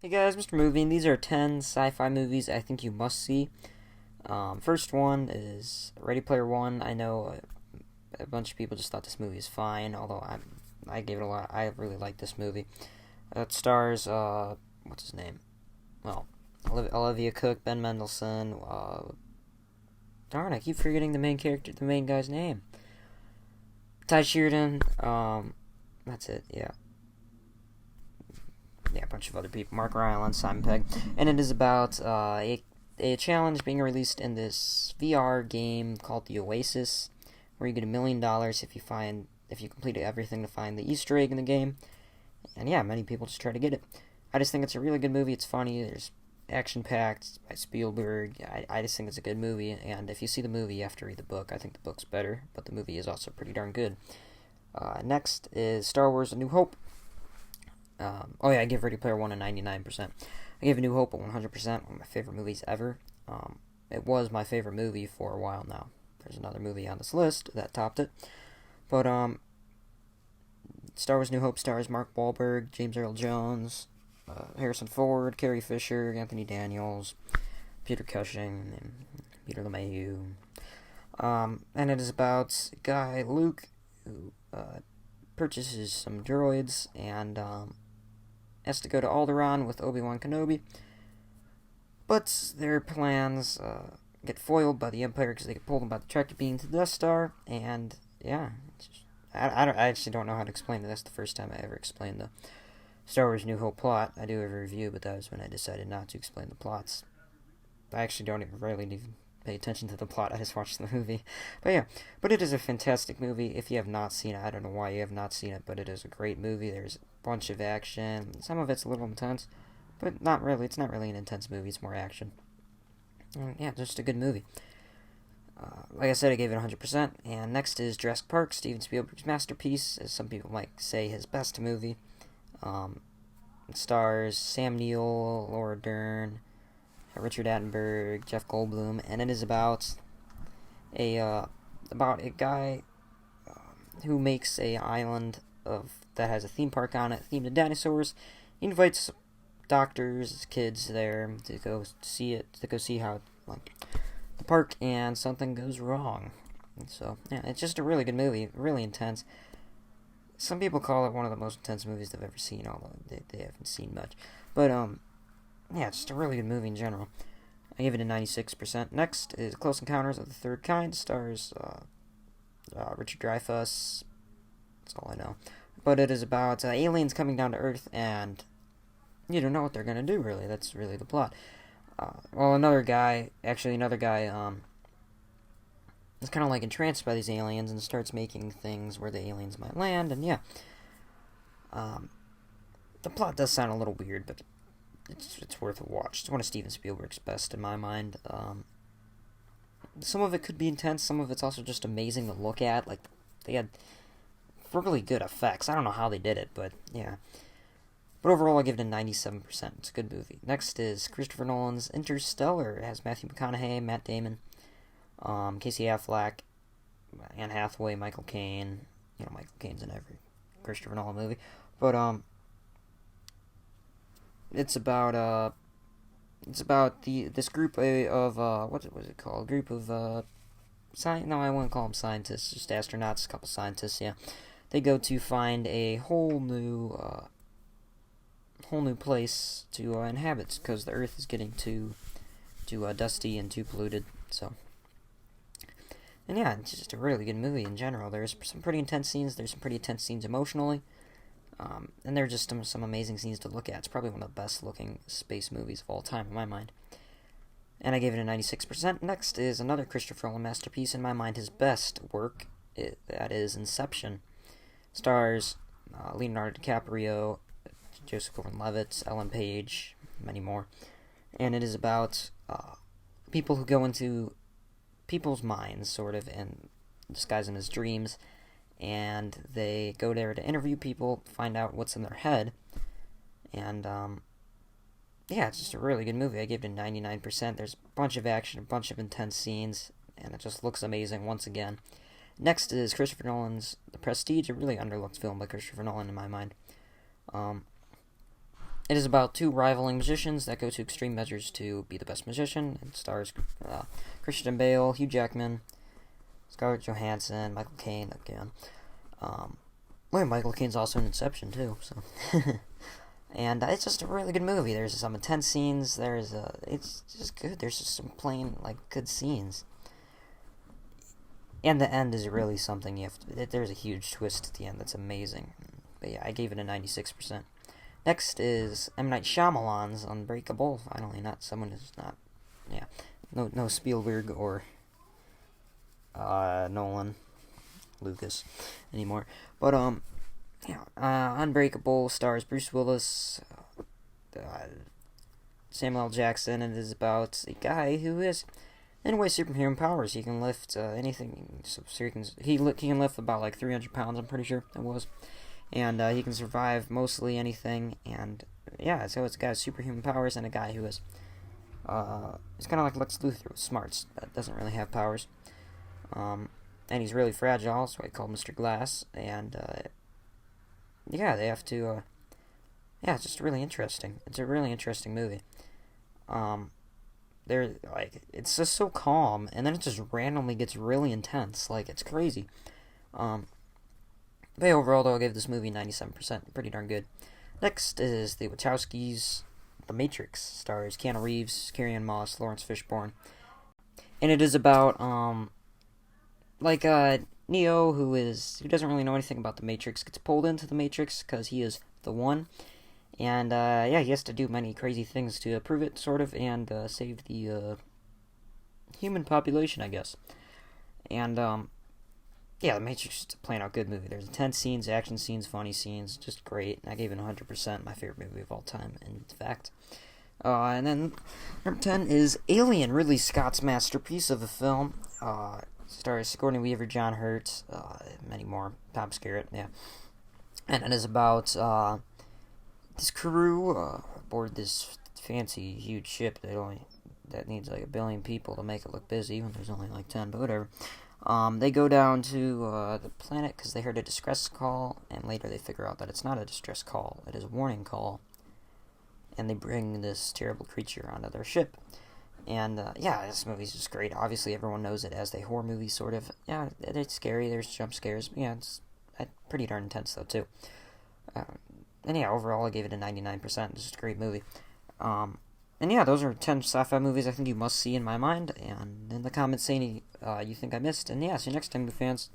Hey guys, Mr. Movie, and these are 10 sci-fi movies I think you must see. First one is Ready Player One. I know a bunch of people just thought this movie is fine, although I gave it a lot. I really like this movie. It stars what's his name? Well, Olivia Cook, Ben Mendelsohn. Darn, I keep forgetting the main guy's name. Ty Sheridan. That's it. Yeah, a bunch of other people, Mark Rylance, Simon Pegg, and it is about a challenge being released in this VR game called the Oasis, where you get $1,000,000 if you complete everything to find the Easter egg in the game, and yeah, many people just try to get it. I just think it's a really good movie. It's funny. There's action packed by Spielberg. I just think it's a good movie, and if you see the movie, you have to read the book. I think the book's better, but the movie is also pretty darn good. Next is Star Wars: A New Hope. I give Ready Player One a 99%. I gave A New Hope a 100%. One of my favorite movies ever. It was my favorite movie for a while now. There's another movie on this list that topped it. But, Star Wars: New Hope stars Mark Wahlberg, James Earl Jones, Harrison Ford, Carrie Fisher, Anthony Daniels, Peter Cushing, and Peter LeMahieu. And it is about a guy, Luke, who purchases some droids and has to go to Alderaan with Obi-Wan Kenobi. But their plans get foiled by the Empire because they get pulled by the tractor beam to the Death Star. And yeah, I actually don't know how to explain it. That's the first time I ever explained the Star Wars New Hope plot. I do have a review, but that was when I decided not to explain the plots. I actually don't even really even pay attention to the plot. I just watched the movie. But it is a fantastic movie. If you have not seen it, I don't know why you have not seen it, but it is a great movie. There's a bunch of action. Some of it's a little intense, but not really. It's not really an intense movie. It's more action. Yeah, just a good movie. Like I said, I gave it 100%. And next is Jurassic Park, Steven Spielberg's masterpiece, as some people might say his best movie. It stars Sam Neill, Laura Dern, Richard Attenborough, Jeff Goldblum, and it is about a guy who makes a island that has a theme park on it, themed to dinosaurs. He invites doctors, kids there to go see how the park, and something goes wrong. And so yeah, it's just a really good movie, really intense. Some people call it one of the most intense movies they've ever seen, although they haven't seen much. But yeah, it's just a really good movie in general. I give it a 96%. Next is Close Encounters of the Third Kind. Stars Richard Dreyfuss. That's all I know. But it is about aliens coming down to Earth, and you don't know what they're going to do, really. That's really the plot. Another guy is kind of like entranced by these aliens and starts making things where the aliens might land, and yeah. The plot does sound a little weird, but it's worth a watch. It's one of Steven Spielberg's best in my mind. Some of it could be intense. Some of it's also just amazing to look at. Like, they had really good effects. I don't know how they did it, but yeah. But overall, I give it a 97%. It's a good movie. Next is Christopher Nolan's Interstellar. It has Matthew McConaughey, Matt Damon, Casey Affleck, Anne Hathaway, Michael Caine. You know, Michael Caine's in every Christopher Nolan movie. But it's about this group of what was it called? Group of no, I wouldn't call them scientists, just astronauts, a couple scientists. Yeah, they go to find a whole new place to inhabit because the Earth is getting too dusty and too polluted. So, and yeah, it's just a really good movie in general. There's some pretty intense scenes. There's some pretty intense scenes emotionally. And there are just some amazing scenes to look at. It's probably one of the best looking space movies of all time in my mind. And I gave it a 96%. Next is another Christopher Nolan masterpiece, in my mind his best work. That is Inception. Stars Leonardo DiCaprio, Joseph Gordon-Levitt, Ellen Page, many more. And it is about people who go into people's minds, sort of, and disguising as dreams, and they go there to interview people, find out what's in their head, and yeah, it's just a really good movie. I gave it a 99%. There's a bunch of action, a bunch of intense scenes, and it just looks amazing once again. Next is Christopher Nolan's The Prestige, a really underlooked film by Christopher Nolan in my mind. It is about two rivaling musicians that go to extreme measures to be the best musician. It stars Christian Bale, Hugh Jackman, Scarlett Johansson, Michael Caine again. Michael Caine's also in Inception too. So, and it's just a really good movie. There's some intense scenes. It's just good. There's just some plain good scenes. And the end is really something there's a huge twist at the end that's amazing. But yeah, I gave it a 96%. Next is M. Night Shyamalan's Unbreakable. Finally, not someone who's not, no Spielberg or Nolan, Lucas anymore. But Unbreakable stars Bruce Willis, Samuel L. Jackson, and it is about a guy who is, in a way, superhuman powers. He can lift anything. So he can lift about 300 pounds. I'm pretty sure it was. And he can survive mostly anything, and so it's a guy with superhuman powers and a guy who is, he's kind of like Lex Luthor with smarts, but doesn't really have powers, and he's really fragile, so I call him Mr. Glass, and, they have to, it's just really interesting. It's a really interesting movie. It's just so calm, and then it just randomly gets really intense, it's crazy. But overall, though, I'll give this movie 97%. Pretty darn good. Next is The Wachowskis' The Matrix. Stars Keanu Reeves, Carrie-Anne Moss, Lawrence Fishburne. And it is about, Neo, who doesn't really know anything about the Matrix, gets pulled into the Matrix because he is the one. And, he has to do many crazy things to prove it, sort of, and save the human population, I guess. And, The Matrix is a plain out good movie. There's intense scenes, action scenes, funny scenes, just great. I gave it 100%, my favorite movie of all time, in fact. And then, number 10 is Alien, Ridley Scott's masterpiece of a film. Stars Sigourney Weaver, John Hurt, many more, Tom Skerritt, And it is about, this crew, aboard this fancy, huge ship that needs 1 billion people to make it look busy, when there's only 10, but whatever. They go down to the planet because they heard a distress call, and later they figure out that it's not a distress call, it is a warning call, and they bring this terrible creature onto their ship. And, this movie's just great. Obviously, everyone knows it as a horror movie, sort of. Yeah, it's scary, there's jump scares, but it's pretty darn intense, though, too. Overall, I gave it a 99%. It's just a great movie. Those are 10 sci-fi movies I think you must see in my mind. And in the comments, say any you think I missed. And see you next time, fans.